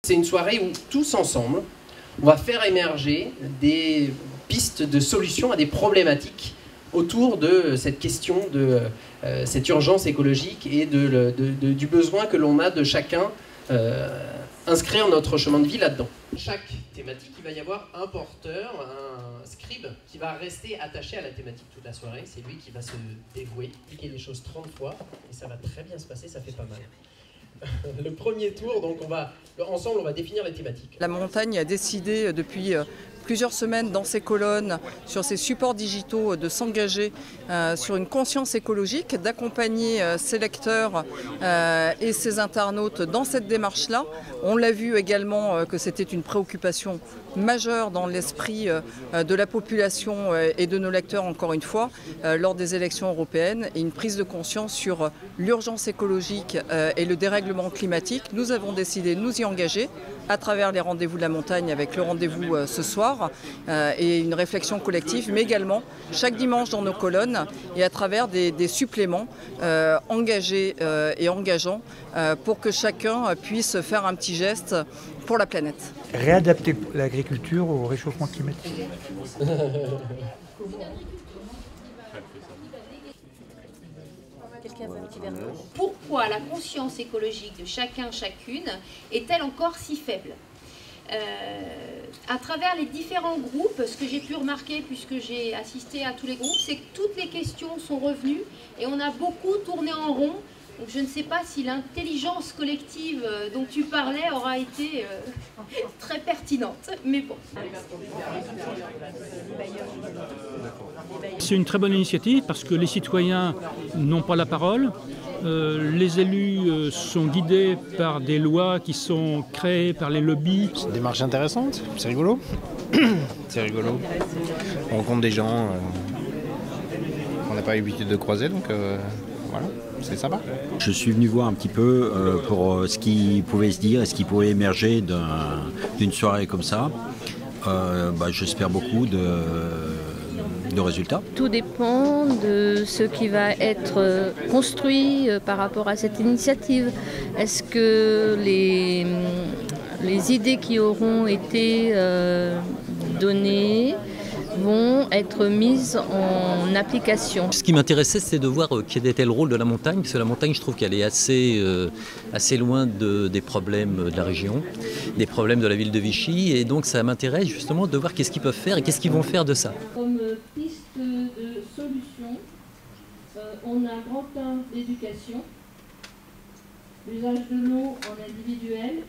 C'est une soirée où tous ensemble, on va faire émerger des pistes de solutions à des problématiques autour de cette question de cette urgence écologique et du besoin que l'on a de chacun inscrire notre chemin de vie là-dedans. Chaque thématique, il va y avoir un porteur, un scribe qui va rester attaché à la thématique toute la soirée. C'est lui qui va se dévouer, expliquer les choses 30 fois et ça va très bien se passer, ça fait pas mal. Le premier tour, donc ensemble on va définir les thématiques. La montagne a décidé depuis plusieurs semaines dans ses colonnes, sur ses supports digitaux, de s'engager sur une conscience écologique, d'accompagner ses lecteurs et ses internautes dans cette démarche-là. On l'a vu également que c'était une préoccupation majeure dans l'esprit de la population et de nos lecteurs, encore une fois, lors des élections européennes, et une prise de conscience sur l'urgence écologique et le dérèglement climatique. Nous avons décidé de nous y engager à travers les rendez-vous de la montagne avec le rendez-vous ce soir et une réflexion collective, mais également chaque dimanche dans nos colonnes et à travers des suppléments engagés et engageants pour que chacun puisse faire un petit geste pour la planète. Réadapter l'agriculture au réchauffement climatique. Pourquoi la conscience écologique de chacun, chacune, est-elle encore si faible ? À travers les différents groupes, ce que j'ai pu remarquer, puisque j'ai assisté à tous les groupes, c'est que toutes les questions sont revenues et on a beaucoup tourné en rond. Donc je ne sais pas si l'intelligence collective dont tu parlais aura été très pertinente, mais bon. C'est une très bonne initiative parce que les citoyens n'ont pas la parole. Les élus sont guidés par des lois qui sont créées par les lobbies. C'est une démarche intéressante, c'est rigolo. C'est rigolo. On rencontre des gens qu'on n'a pas l'habitude de croiser, donc voilà. C'est sympa. Je suis venu voir un petit peu pour ce qui pouvait se dire et ce qui pouvait émerger d'une soirée comme ça. J'espère beaucoup de résultats. Tout dépend de ce qui va être construit par rapport à cette initiative. Est-ce que les idées qui auront été données vont être mises en application. Ce qui m'intéressait, c'est de voir quel était le rôle de la montagne, parce que la montagne, je trouve qu'elle est assez loin des problèmes de la région, des problèmes de la ville de Vichy, et donc ça m'intéresse justement de voir qu'est-ce qu'ils peuvent faire et qu'est-ce qu'ils vont faire de ça. Comme piste de solution, on a grand 1 d'éducation, l'usage de l'eau en individuel,